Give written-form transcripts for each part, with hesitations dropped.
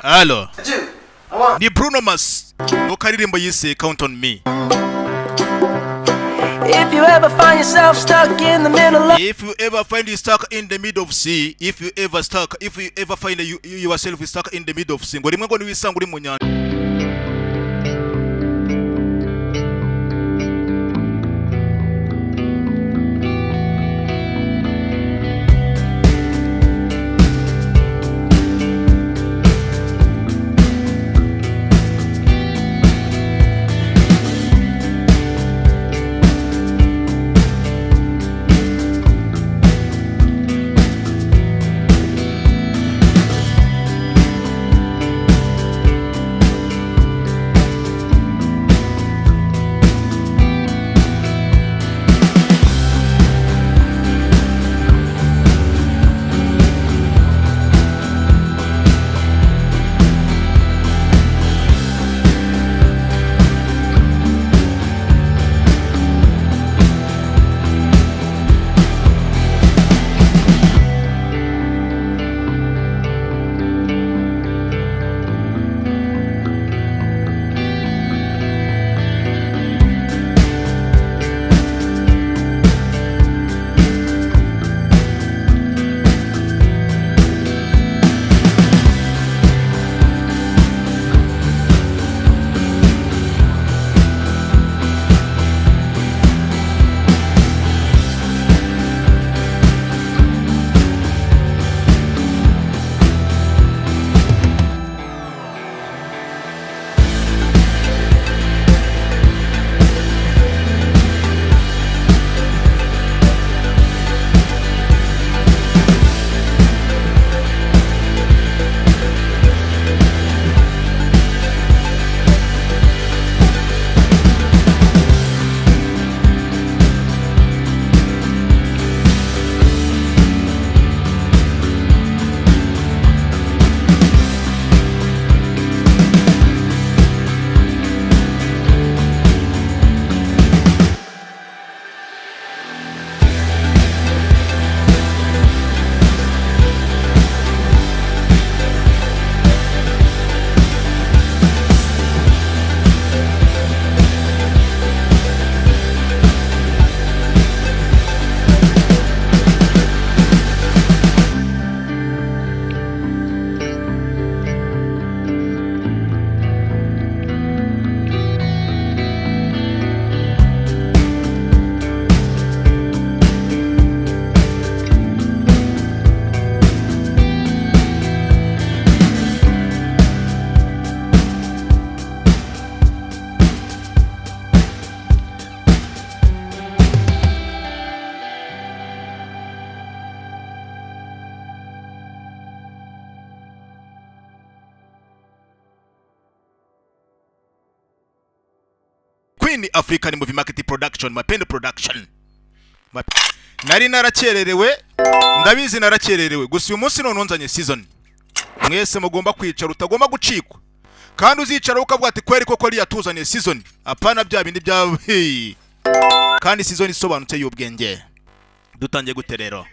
Hello. Ni Bruno Mars. Mukaririmbo yise Count on Me. If you ever find yourself stuck in the middle of If you ever find you stuck in the middle of sea, if you ever find yourself stuck in the middle of sea, ngo rimwe ngo niwisanga uri mu nyanja. Queen African Movie Market Production, Mapendo Production. Nari narakererewe, ndabizi narakererewe. Gusa uyu munsi none nzanye season. Mwese mugomba kwicara, utagomba gucikwa. Kandi uzicara ukavuga ati kweri koko ari yatuzaniye season. Apana bya bindi bya kandi season isobanutse y'ubwenge. Dutangiye gute rero?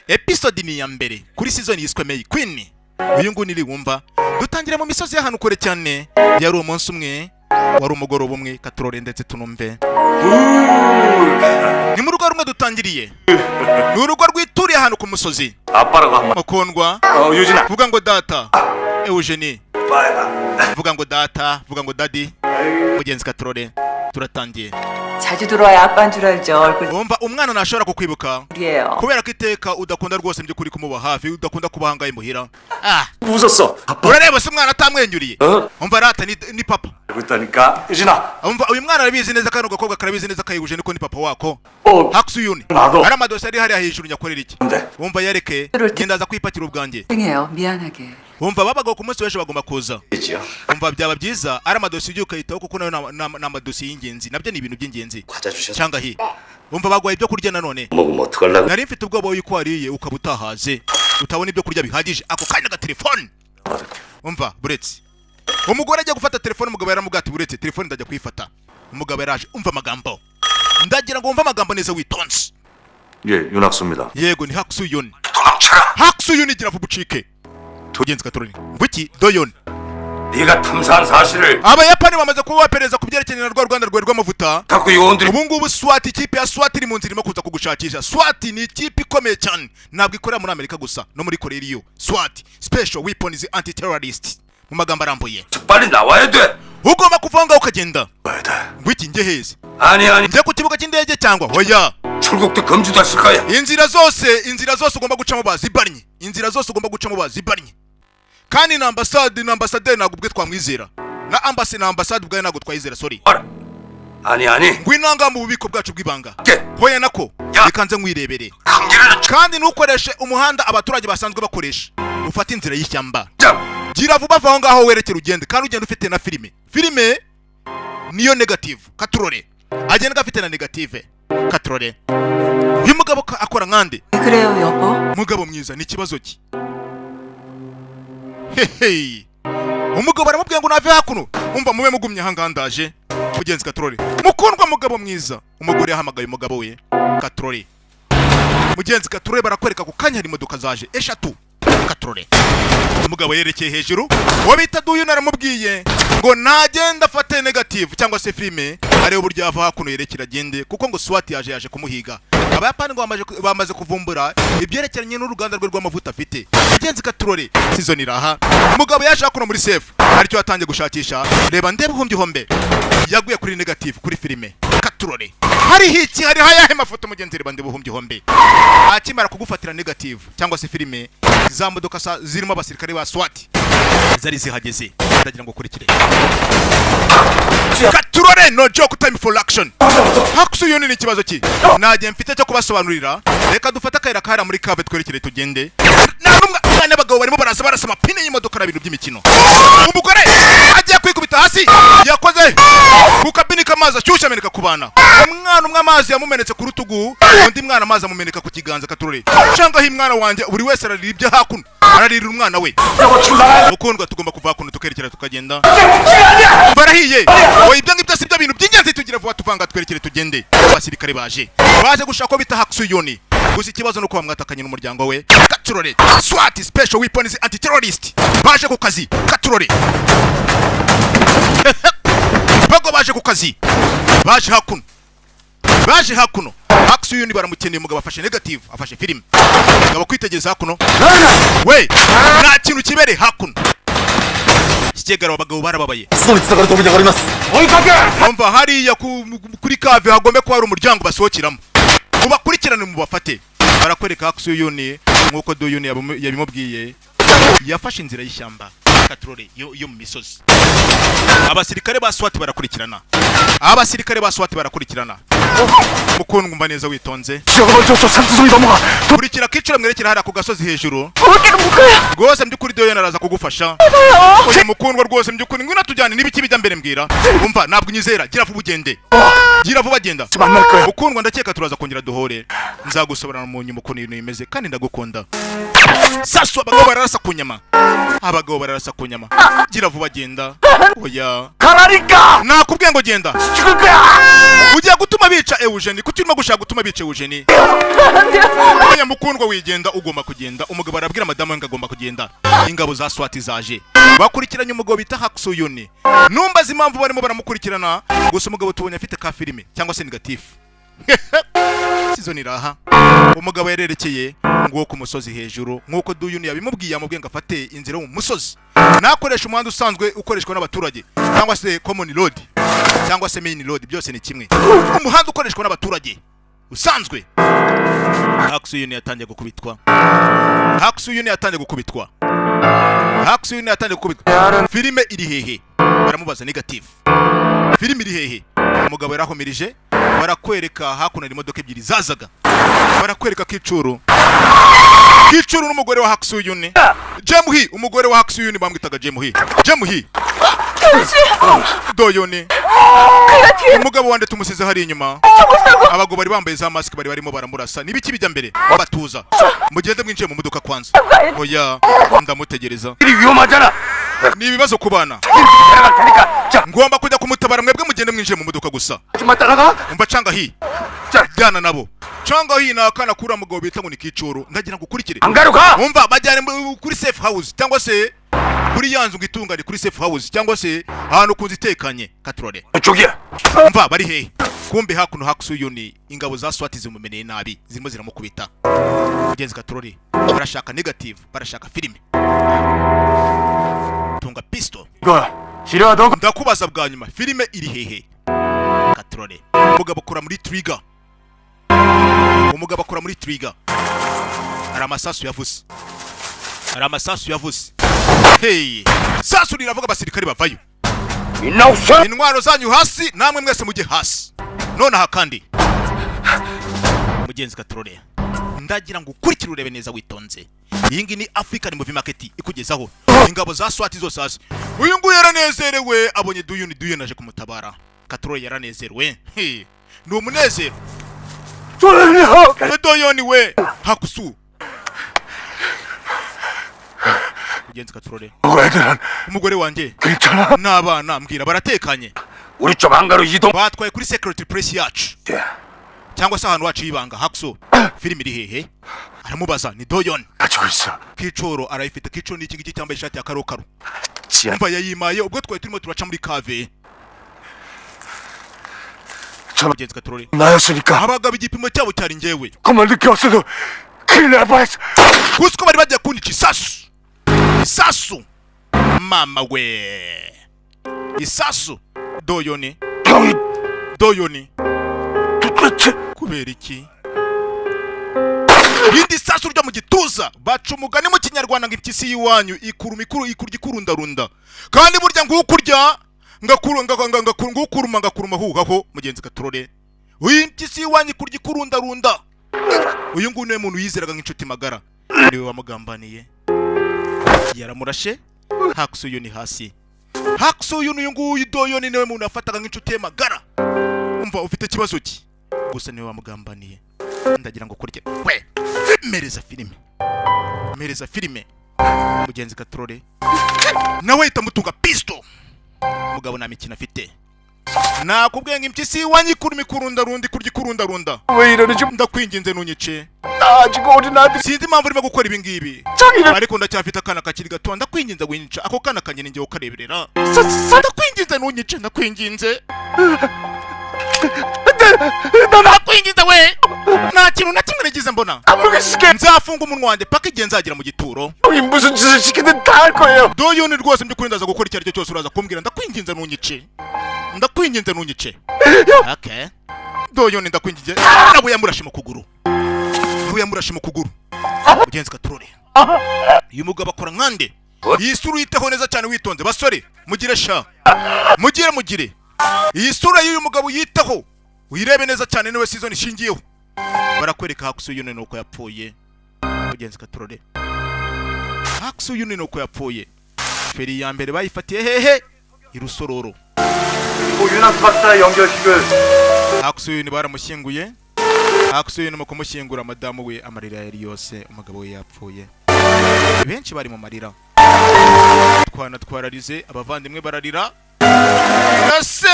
Episode ni ya mbere kuri season yiswe May Queen. Uyu nguni iri wumva. Dutangire mu misozi y'ahantu kure cyane. Yari umunsi umwe, wari umugoroba umwe, katurore ndetse tunumve. Ni mu rugo rumwe dutangiriye. Ni urugo rwituriye ahantu ku musozi. Mukundwa. Vuga ngo data. Eugenie. Vuga ngo data, vuga ngo daddy. Mugenzi katurore. Turatangiye. 자주 들어와야 아빠인 줄 알죠. 얼굴 umva umwana nashobora kukwibuka 우리예요. kubera ko iteka udakunda rwose mbyo kuri kumuba hafi, udakunda kuba hangaye muhira. 웃었어. urareba se umwana atamwenyuriye. umva rata ni papa. 알고 있다니까 유진아. umva uyu mwana arabizi neza kano gakobwa karabizi neza kayihuje niko ni papa wako. Haksuyuni 나도. aramadose ari hariya hejuru nyakorera iki. 근데 umva yareke genda aza kwipakira ubwanjye. 땡해요. 미안하게. umva babaga ku munsi w'ejo bagomba kuza. 있지요. umva byaba byiza aramadose ugiye ukayitaho kuko nayo n'amadosi y'ingenzi nabyo ni ibintu by'ingenzi. 과자 주셨어. cyangwa hi umva bagwaye ibyo kurya nanone. 먹으면 어떡하려고. nari mfite ubwoba yuko wariye ukaba utahaze utabona ibyo kurya bihagije ako kanya ga telefone. umva buretse umugore ajya gufata telefone, umugabo yaramubwira ati buretse telefone ndajya kuyifata. umugabo yaraje umva amagambo, ndagira ngo umva amagambo neza witonze. 예, 윤학수입니다. yego ni Haksuyuni. 도망쳐라. Haksuyuni gira vuba ucike. mugenzi katoroni buki doyon 네가 탐사한 사실을 abayapani bamaze kuba bapereza ku byerekeranye na rwa rwanda rwe rw'amavuta 갖고 요원들이 ubu ngubu SWAT ikipe ya SWAT iri mu nzira irimo kuza kugushakisha SWAT ni ikipe ikomeye cyane ntabwo ikorera muri Amerika gusa no muri Korea iriyo SWAT Special Weapons Anti-Terrorist mu magambo arambuye 빨리 나와야 돼. ugomba kuvanga ukagenda 와야 돼. wiki nge heze 아니 njye ku kibuga cy'indege cyangwa hoya 출국도 금지됐을 거야. inzira zose ugomba gucamo bazibanye inzira zose ugomba gucamo bazibanye kandi na ambassadeur ntabwo ubwe twamwizera na ambassadeur ubwe ntabwo twayizera sorry 아니 ngwinanga mu bubiko bwacu bw'ibanga 게 hoya nako Ya. bikanze nkwirebere 강제를 kandi ntukoreshe umuhanda abaturage basanzwe bakoresha ufata inzira y'ishyamba 자 gira vuba vaho ngaho werekera ugende kandi ugenda ufite na filime niyo negative katurore agenda afite na negative katurore uyu mugabo akora nkande 왜 그래요, 여보? mugabo mwiza ni ikibazo ki hehe umugabo aramubwiye ngo nave hakuno umva mube mugumye hangandaje mugenzi katurore mukundwa mugabo mwiza umugore yahamagaye umugabo we katurore mugenzi katurore barakwereka ku kanya hari imodoka zaje eshatu katurore umugabo yerekeye hejuru uwo bita duyuna aramubwiye ngo nagenda afate negative cyangwa se filime arebe uburyo yava hakuno yerekera agende kuko ngo SWAT yaje kumuhiga abayapani ngo bamaze kuvumbura ibyerekeranye n'uruganda rwe rw'amavuta afite mugenzi katurore season iraha umugabo yaje hakuno muri safe aricyo yatangiye gushakisha reba ndebe ihombe yaguye kuri negative kuri filime katurore hari hayahe mafoto mugenzi reba ndebe ihombe akimara kugufatira negative cyangwa se filime za modoka zirimo abasirikare ba SWAT zari zihageze ndagira ngo kurikire katurore no joke time for action hakusuyuni ni ikibazo ki nagiye mfite cyo kubasobanurira reka dufata akayira kahara muri kave twerekere tugende nta n'abagabo barimo barasa amapine y'imodoka n'ibintu by'imikino umugore agiye kwikubita hasi yakoze ku kabini k'amazi ashyushye ameneka ku bana umwana umwe amazi yamumenetse ku rutugu undi mwana amazi amumeneka ku kiganza katurore cyangwa aho umwana wanjye buri wese ararira ibyo hakuno ararira umwana we mukundwa tugomba kuva hakuno tukerekera tukagenda barahiye oya ibyo ngibyo si byo bintu by'ingenzi tugira vuba tuvanga twerekere tugende abasirikare baje gushaka ko bita hakusuyoni gusa ikibazo nuko bamwatakanye n'umuryango we katurore SWAT Special Weapons Anti-Terrorist baje ku kazi katurore bago baje ku kazi baje hakuno hakusuyoni baramukeneye umugabo afashe negative afashe filime umugabo kwitegereza hakuno we nta kintu kibere hakuno ikigegaro abagabo barababaye umva hariya kuri kave hagombe ko hari umuryango basohokeramo mubakurikirane mubafate barakwereka hakusuyoni nk'uko duyuni yabimubwiye yafashe inzira y'ishyamba katurore yo mu misozi abasirikare ba SWAT barakurikirana mukundwa umva neza witonze kurikira kiciro mwerekera hariya ku gasozi hejuru rwose mbyukuri doyona araza kugufasha oya mukundwa rwose mbyukuri ngwino tujyane n'ibiki bijya mbere mbwira umva ntabwo unyizera gira vuba genda mukundwa ndakeka turaza kongera duhore nzagusobanura mu nyuma ukuntu ibintu bimeze kandi ndagukunda sasu abagabo bararasa ku nyama gira vuba genda oya nakubwiye ngo genda ugiye gutuma bica Eugenie kuki urimo gushaka gutuma bica Eugenie oya mukundwa wigenda ugomba kugenda umugabo arabwira madamu we ngo agomba kugenda ingabo za SWAT zaje bakurikiranye umugabo bita hakusuyoni numbaza impamvu barimo baramukurikirana gusa umugabo tubonye afite ka filime cyangwa se negative season iraha umugabo yarerekeye ngo ku musozi hejuru nkuko duyuni yabimubwiye amubwiye ngo afate inzira mu musozi nakoresha umuhanda usanzwe ukoreshwa n'abaturage cyangwa se common road cyangwa se main road byose ni kimwe umuhanda ukoreshwa n'abaturage usanzwe hakusuyuni yatangiye gukubitwa filime iri hehe baramubaza negative filime iri hehe umugabo yarahomirije barakwereka hakuno imodoka ebyiri zazaga barakwereka kicuru n'umugore wa hakusuyuni Jemuhi umugore wa hakusuyuni bamwitaga Jemuhi doyone umugabo wande tumusize hari inyuma abagabo bari bambaye za mask bari barimo baramurasa nibiki bijya mbere batuza mugende mwinjiye mu modoka kwanza oya ndamutegereza ni ibibazo ku bana. 데려갈 테니까 자 ngomba kujya kumutabara mwebwe mugende mwinjiye mu modoka gusa. 아줌마 따라가. umva canga hi 자 jyana nabo. canga hi na akana kura mugabo bita ngo ni Kicoro ndagira ngo ukurikire. 안 가로 가. umva bajyane kuri safe house cyangwa se kuri yanzu ngitungane kuri safe house cyangwa se ahantu kunzitekanye Katurore. 저기야. umva bari hehe kumbe hakuno Hakusuyuni ingabo za SWAT zimumeneye nabi zirimo ziramukubita. mugenzi Katurore barashaka negative barashaka filime tunga pistol. 이거 싫어도 ndakubaza bwa nyuma filime iri hehe Katurore. umugabo akora muri Trigger. umugabo akora muri Trigger. hari amasasu yavuze. hari amasasu yavuze. hey sasu riravuga abasirikare bavayo. 있나 없어? intwaro zanyu hasi namwe mwese mujye hasi nonaha kandi. mugenzi Katurore ndagira ngo ukurikire urebe neza witonze. iyi ngi ni African Movie Market ikugezaho ingabo za SWAT zose hasi. uyu nguyu yaranezerewe abonye Duyuni naje kumutabara. Katurore yaranezerewe. ni umunezero. Duyuni we Hakusu. mugenzi Katurore 애들은 umugore wanjye 괜찮아? n'abana mbwira baratekanye. 우리 쪽 한가로 이동. batwaye kuri security press yacu cyangwa se ahantu wacu y'ibanga. Hakusu filime iri hehe aramubaza. ni Doyon. 가지고 있어. Kicoro arayifite. Kicoro ni iki ngiki cyambaye ishati ya karokaro. 지안. umva yayimaye ubwo twari turimo turaca muri kave. 저 mugenzi Katurore 나였으니까 abagabo igipimo cyabo cyari njyewe. 그만 늦게 왔어도 큰일 날 뻔했어. gusa ko bari bagiye kunyica isasu. isasu mama we isasu. Doyoni 형이 Doyoni 도대체 kubera iki irindi sasu ryo mu gituza. baca umugani mu kinyarwanda ngo impyisi y'iwanyu ikuruma ikurya ikurundarunda kandi burya ngukurya ngukuruma ngakuruma huhaho. mugenzi Katurore uyu impyisi y'iwanyu ikurya ikurundarunda. uyu nguyu niwe muntu yizeraga nk'inshuti magara niwe wamugambaniye. yaramurashe. Hakusuyuni hasi. Hakusuyuni uyu nguyu Doyoni niwe muntu yafataga nk'inshuti ye magara. umva ufite ikibazo ki gusa niwe wamugambaniye. ndagira ngo kurye we mereza filime mereza filime. mugenzi Katurore nawe ahita mutunga pistol. umugabo nta mikino afite. nakubwiye ngo impyisi y'iwanyu ikuruma ikurundarunda ikurya ikurundarunda. 왜 이러는지 ndakwinginze ntunyice. 아직 어린 아들. sinzi impamvu urimo gukora ibi ngibi 저기는 ariko ndacyafite akana kakiri gato. ndakwinginze winyica ako kana kanjye ninjye ukareberera. ndakwinginze ntunyice ndakwinginze. ndakwinginze we nta kintu na kimwe nagize mbona. 모르겠을게. nzafunga umunwa wanjye paka igihe nzagera mu gituro. 형이 무슨 짓을 시키든 다 할 거예요. Doyoni rwose mbyukuri ndaza gukora icyo ari cyo cyose uraza kumbwira. ndakwinginze ntunyice. ndakwinginze ntunyice. okay Doyoni ndakwinginze. nabo yamurashe mu kuguru. nabo yamurashe mu kuguru. mugenzi Katurore uyu mugabo akora nkande. iyi sura uyiteho neza cyane witonze. basore mugire sha mugire iyi sura y'uyu mugabo yitaho uyirebe neza cyane niwe season ishingiyeho. barakwereka Hakusuyuni nuko yapfuye. mugenzi Katurore Hakusuyuni nuko yapfuye. feri ya mbere bayifatiye hehe irusororo. 유나스 박사 연결식을 Hakusuyuni baramushyinguye. Hakusuyuni mu kumushyingura madamu we amarira yari yose. umugabo we yapfuye. benshi bari mu marira. twana twararize abavandimwe bararira. ese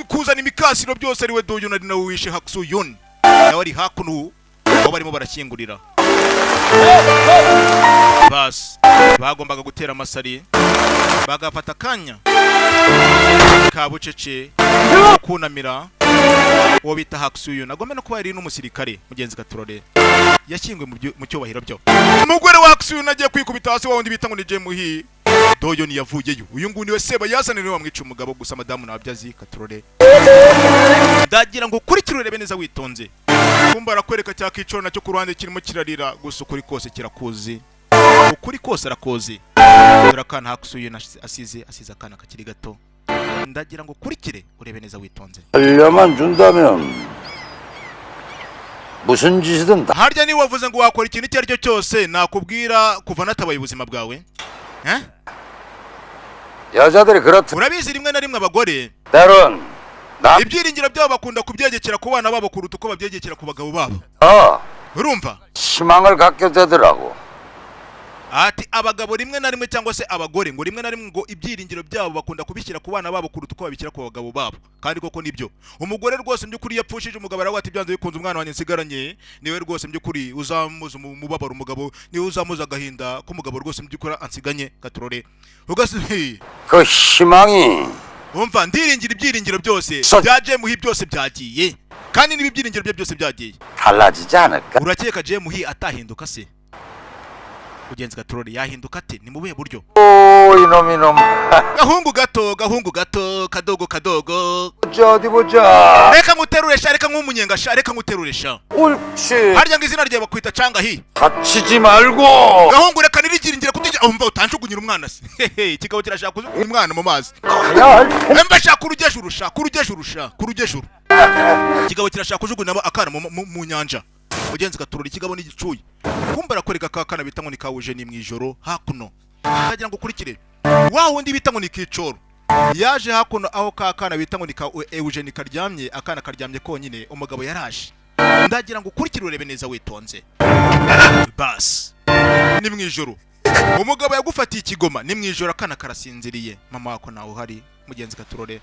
kuzana imikasiro byose ariwe Doyoni ari nawe wishe Hakusuyuni. nawe ari hakuno aho barimo barashyingurira. basi bagombaga gutera amasari bagafata akanya ka bucece kunamira uwo bita Hakusuyuni. agomba no kuba yari n'umusirikare. mugenzi Katurore yashyinguwe mu cyubahiro byo. umugore wa Hakusuyuni agiye kwikubita hasi wa wundi bita ngo ni Jemuhi. Doyoni yavuyeyo. uyu nguyu niwe seba yazana niwe wamwica umugabo gusa madamu nabyazi Katurore. ndagira ngo ukurikire urebe neza witonze. kumba arakwereka cya Kicoro nacyo ku ruhande kirimo kirarira gusa ukuri kose kirakuzi. ukuri kose arakoze. dore akana Hakusuyuni asize akana kakiri gato. ndagira ngo ukurikire urebe neza witonze. 알려만 준다면 무슨 짓이든 다 harya niba wavuze ngo wakora ikintu icyo ari cyo cyose nakubwira kuva natabaye ubuzima bwawe. 여자들이 그렇다. urabizi rimwe na rimwe abagore 때론 남 ibyiringiro byabo bakunda kubyegekera ku bana babo kuruta uko babyegekera ku bagabo babo. urumva 희망을 갖게 되더라고. ati abagabo rimwe na rimwe cyangwa se abagore ngo rimwe na rimwe ngo ibyiringiro byabo bakunda kubishyira ku bana babo kuruta uko babishyira ku bagabo babo, kandi koko nibyo. Umugore rwose by'ukuri yapfushije umugabo aravuga ati byanze bikunze umwana wanjye nsigaranye niwe rwose by'ukuri uzamuza umubabaro umugabo, niwe uzamuza agahinda k'umugabo rwose by'ukuri ansiganye gaturore ugasi 그 희망이 umva ndiringira ibyiringiro byose bya Jemuhi byose byagiye, kandi niba ibyiringiro bye byose byagiye 달라지지 않을까? urakeka Jemuhi atahinduka se? Mugenzi gaturore yahinduka ate? Ni mu buhe buryo? 오 이놈 Gahungu gato kadogo 어디 보자. reka nguteruresha, reka nk'umunyengasha, reka nguteruresha. 옳지. Harya ngo izina rye bakwita Cangahi. 다치지 말고. Gahungu reka nirigiringira kutija umva utanjugunyira umwana se. Kigabo kirashaka kujugunya umwana mu mazi. Emba shaka urugejuru, shaka urugejuru. Kigabo kirashaka kujugunya akana mu nyanja. Mugenzi gaturura ikigabo n'igicuye. Kumbara kwereka kakana bita ngo ni kawuje ni mwijoro hakuno. Ndagira ngo ukurikire. Wa wundi bita ngo ni kicoro. Yaje hakuno aho kakana bita ngo ni ka Eugene karyamye, akana karyamye konyine, umugabo yaraje. Ndagira ngo ukurikire urebe neza witonze. Bas. Ni mwijoro. Umugabo yagufatiye ikigoma, ni mwijoro akana karasinziriye. Mama wako nawe uhari, mugenzi gaturore.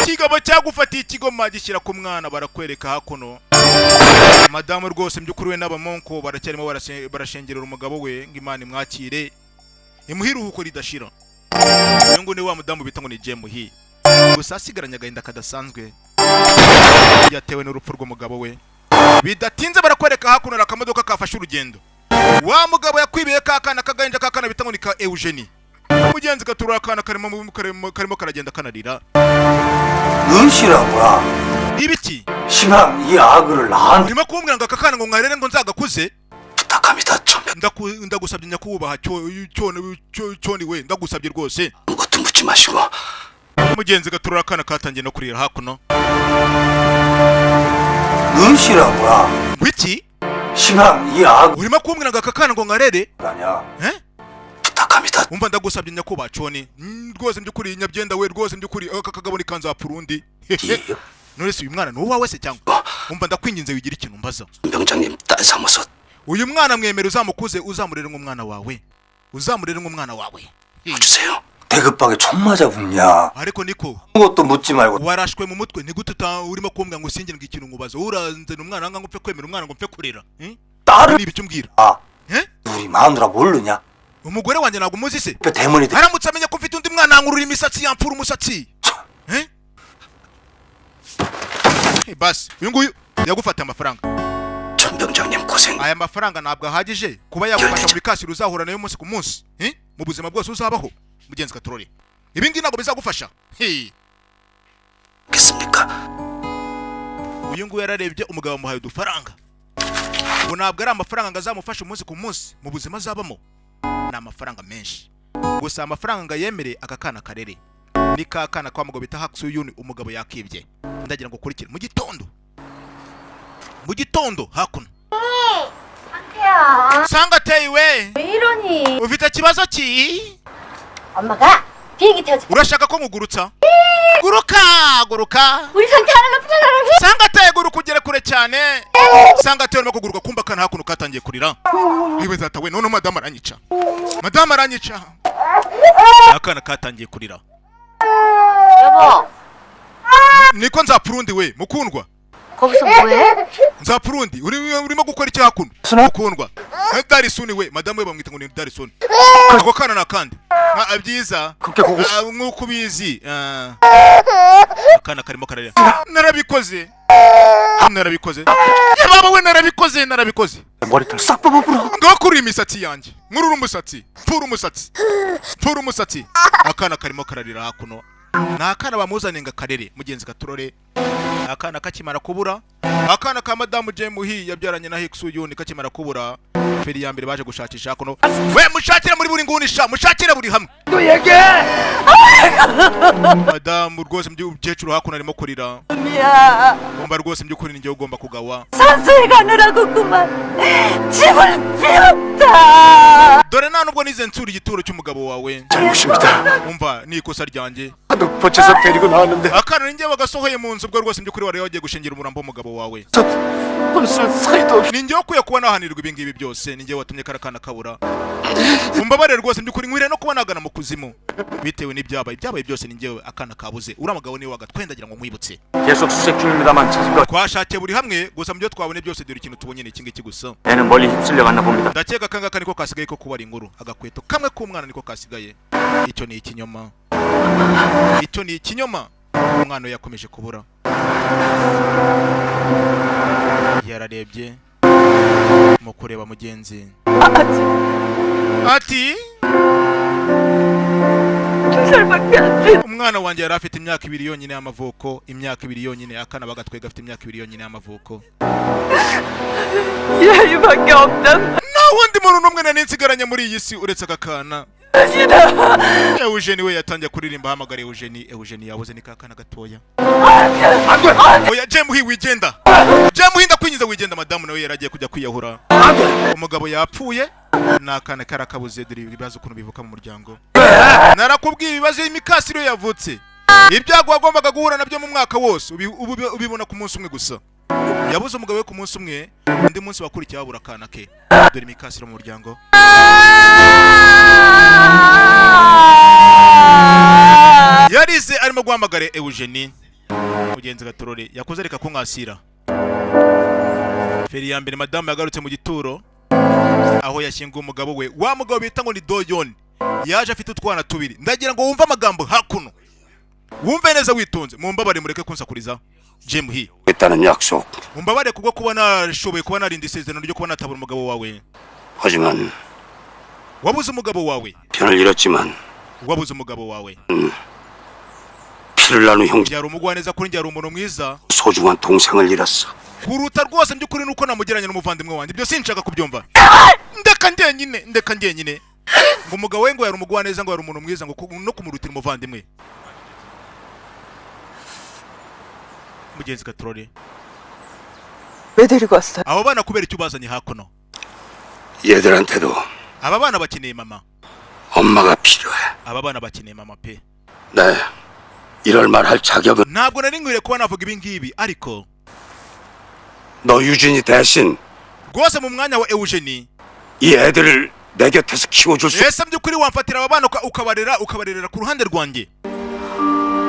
Kigabo cyagufatiye ikigoma gishyira ku mwana barakwereka hakuno. Madamu rwose mbyukuri we n'abamonko baracyarimo barashengerera umugabo we ngo Imana imwakire imuhiruhuko ridashira. Ngo ni wa mudamu bita ngo ni Jemuhi, gusa asigaranye agahinda kadasanzwe yatewe n'urupfu rw'umugabo we. Bidatinze barakwereka hakuno akamodoka kafashe urugendo. Wa mugabo yakwibiye kakana kagahinja kakana bita ngo ni ka Eugene. Mugenzi gaturura akana karimo karagenda kanarira. 눈시라고야. Ibiki 희망 이 아그를 나한테 ndimo kumbwira ngo akakana ngo ngarere ngo nzagakuze. 부탁합니다. 좀 ndagusabye nyakubaha cyoni we, ndagusabye rwose. 아무것도 묻지 마시고. Mugenzi gaturura akana katangiye no kurira hakuno. 눈시라고야. Wiki 희망 이 아그 urimo kumbwira ngo akakana ngo ngarere 아니야. 부탁합니다. umva ndagusabye nyakubaha cyoni rwose mbyukuri nyabyenda we rwose mbyukuri aka kagabo ni kanza purundi. Nonese uyu mwana ni uwawe se cyangwa? Umva ndakwinginze wigira ikintu mbaza. 병장님 딸 사무소 Uyu mwana mwemere uzamukuze uzamurere nk'umwana wawe. uzamurere nk'umwana wawe. 주세요. 대급박에 총 맞아 붙냐. Ariko niko 아무것도 묻지 말고. warashwe mu mutwe ni gute urimo kumbwira ngo singira ngo ikintu ngubaza uranze n'umwana ngo mpfe kwemera umwana ngo mpfe kurera. 나를 Ni ibyo umbwira. 아. 우리 마누라 모르냐? Umugore wanjye ntabwo umuzi se? 그 대머리 aramutse amenya ko mfite undi mwana nkurura imisatsi yampfura umusatsi. Basi uyu nguyu yagufata amafaranga. 전 병장님 고생. Aya mafaranga ntabwo ahagije kuba yagufasha mu bikasiro uzahura nayo umunsi ku munsi mu buzima bwose uzabaho. Mugenzi gaturore ibi ngibi ntabwo bizagufasha. 겠습니까? Uyu nguyu yararebye umugabo amuhaye udufaranga. Ubu ntabwo ari amafaranga ngo azamufashe umunsi ku munsi mu buzima azabamo. Ni amafaranga menshi. Gusa amafaranga ngo yemere aka kana karere. Ni ka kana kwa mugabo bita Haksuyuni umugabo yakibye. Ndagira ngo ukurikire mu gitondo hakuno. 상태야. Sangateye we 왜 이러니? ufite kibazo ki? 엄마가 비행기 태워줘. Urashaka ko ngugurutsa? Guruka 우리 상태 하나 높은 사람이. Sangateye guruka ugere kure cyane. Sangateye urimo kuguruka kumba kana hakuno katangiye kurira. Iwe zata we none madamu aranyica. Akana katangiye kurira. 여보. Niko nzapurundi we mukundwa. 거기서 뭐해? Nzapurundi urimo gukora iki hakuno? Mukundwa. Darisuni we madamu we bamwita ngo ni Darisuni. Ako kana nakandi. Abyiza. Nkuko ubizi. Akana karimo kararira. Narabikoze. Yababa we narabikoze. 머리털 싹 뽑아버려. Ngakuri imisatsi yanjye. Nkurura umusatsi. Akana karimo kararira hakuno. Nakana bamuzanenga karere mugenzi gaturore. Akana kakimara kubura. Akana ka Madamu Jemuhi yabyaranye na Haksuyuni kakimara kubura. Feri ya mbere baje gushakisha hakuno. We mushakire muri buri ngunisha, mushakire buri hamwe. Madamu rwose mbyukecuru hakuno arimo kurira. Umva rwose mbyukuri ninjye ugomba kugawa. 산소에 가느라고 그만 집을 비웠다. Dore nta nubwo nize nsura igituro cy'umugabo wawe. 잘못입니다. Umva ni ikosa ryanjye. 하도 보채서 데리고 나왔는데 akana ninjye bagasohoye mu nzu bwo rwose by'ukuri wari wagiye gushingira umurambo w'umugabo wawe 벌써 사이도 없이 ninjye wakwiye kuba nahanirwa ibi ngibi byose ninjye watumye karakana kabura umbabarire rwose by'ukuri nkwiriye no kuba nagana mu kuzimu bitewe n'ibyabaye byose ninjye akana kabuze uramugabo niwe wagatwendagira ngo mwibutse 계속 수색 중입니다만 찾을 것 twashakiye buri hamwe gusa mu byo twabone byose dore ikintu tubonye ni iki ngiki gusa 애는 멀리 휩쓸려 갔나 봅니다. ndakeka kangaka niko kasigaye ko kubara inkuru agakweto kamwe k'umwana niko kasigaye icyo ni ikinyoma umwana yakomeje kubura yararebye mu kureba mugenzi ati umwana wanjye yari afite imyaka 2 yonyine y'amavuko akana bagatwega afite imyaka 2 yonyine y'amavuko 얘밖에 없단 nta wundi muntu n'umwe nari nsigaranye muri iyi si uretse aka kana Eugenie we yatangiye kuririmba hamagara Eugenie yabuze ni kakana gatoya oya Jemuhi wigenda ndakwinyiza wigenda madamu nawe yaragiye kujya kwiyahura umugabo yapfuye nakana karakabuze dore ibibazo ukuntu bivuka mu muryango narakubwiye ibibazo y'imikasiro yavutse ibyago wagombaga guhura nabyo mu mwaka wose ubibona ku munsi umwe gusa yabuze umugabo we ku munsi umwe undi munsi wakurikiye abura akana ke dore imikasiro mu muryango yarize arimo guhamagara Eugenie mugenzi gatorore yakoze reka kunkasira feri ya mbere madamu yagarutse mu gituro aho yashyinguye umugabo we wa mugabo bita ngo ni Doyon yaje afite utwana tubiri ndagira ngo wumve amagambo hakuno wumve neza witonze mumbabare mureke kunsakuriza Jemuhi 했다는 약속. mumbabare kubwo kuba nashoboye kuba narinda isezerano ryo kuba natabura umugabo wawe 하지만 wabuze umugabo wawe 편을 잃었지만 wabuze umugabo wawe 피를 나눈 형제 yari umugwaneza kuri njye yari umuntu mwiza 소중한 동생을 잃었어. kuruta rwose by'ukuri nuko namugeranye n'umuvandimwe wanjye ibyo sinshaka kubyumva ndeka njyenyine ngo umugabo we ngo yari umugwaneza ngo yari umuntu mwiza ngo no kumurutira umuvandimwe mugenzi gatorore 왜 데리고 왔어요? abo bana kubera icyo bazanye hakuno 얘들한테도 aba bana bakeneye mama 엄마가 필요해. aba bana bakeneye mama pe 네, 이럴 말 할 자격은 ntabwo nari nkwiriye kuba navuga ibi ngibi ariko 너 유진이 대신 rwose mu mwanya wa Eugenie 이 애들을 내 곁에서 키워줄 수 ese by'ukuri wamfatira aba bana ukabarera ku ruhande rwanjye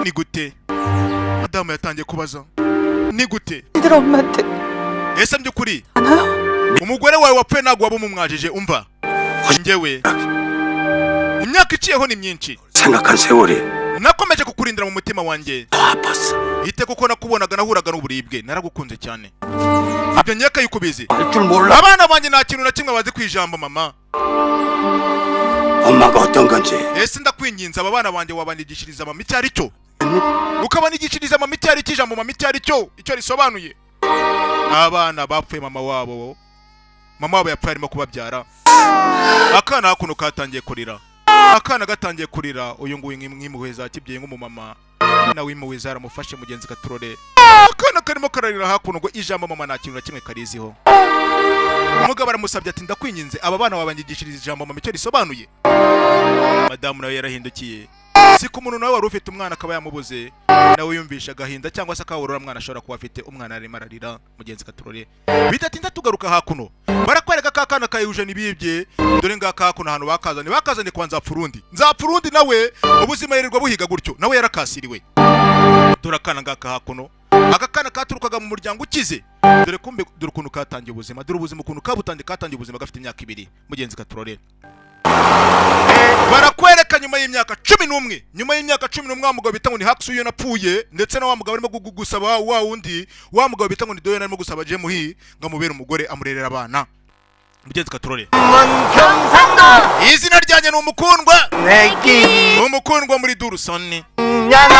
ni gute madamu yatangiye kubaza ni gute 애들 엄마한테 ese by'ukuri 안아요? umugore wawe wapfuye ntabwo waba umumwajije umva njyewe imyaka iciyeho ni myinshi 생각한 세월이 nakomeje kukurindira mu mutima wanjye 더 아팠어. ite kuko nakubonaga nahuraga n'uburibwe naragukunze cyane ibyo nyaka yukubizi 할 줄 몰라. abana banjye nta kintu na kimwe bazi ku ijambo mama 엄마가 어떤 건지 ese ndakwinginze aba bana banjye wabanigishiriza mama icyo ari cyo ukabanigishiriza mama icyo ari cyo ijambo mama icyo ari cyo icyo risobanuye abana bapfuye mama wabo yapfuye arimo kubabyara akana hakuno katangiye kurira akana gatangiye kurira uyu nguyu nk'impuhwe za kibyeyi nk'umumama nawe impuhwe zaramufashe mugenzi gaturore akana karimo kararira hakuno ngo ijambo mama nta kintu na kimwe kariziho umugabo aramusabye ati ndakwinginze aba bana wabanyigishiriza ijambo mama icyo risobanuye madamu nawe yarahindukiye siko umuntu nawe wari ufite umwana akaba yamubuze nawe yumvisha agahinda cyangwa se akaburura mwana ashobora kuba afite umwana arimo ararira mugenzi gaturore bidatinda tugaruka hakuno barakwereka ka kana ka Eugenie bibye dore ngaka hakuno ahantu bakazanye kwa Nzapfurundi nawe ubuzima yirirwa buhiga gutyo nawe yarakasiriwe dore akana ngaka hakuno aka kana katurukaga mu muryango ukize dore ukuntu katangiye ubuzima dore ubuzima ukuntu katangiye ubuzima gafite imyaka 2 mugenzi gaturore barakwereka nyuma y'imyaka 11 nyuma y'imyaka 11 wa mugabo bita ngo ni Haksuyo napfuye ndetse na wa mugabo arimo gusaba wa wundi wa mugabo bita ngo ni Doyon arimo gusaba Jemuhi ngo amubere umugore amurerera abana mugenzi gaturore izina ryanjye ni umukundwa muri Durusoni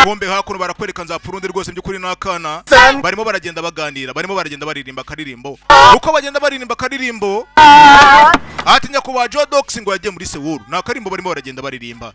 bombe hakuno barakwereka Nzapfurundi rwose by'ukuri n'akana barimo baragenda baganira barimo baragenda baririmba akaririmbo uko bagenda baririmba akaririmbo ati nyakubahwa Joe Dox ngo yagiye muri Seoul n'akarimbo barimo baragenda baririmba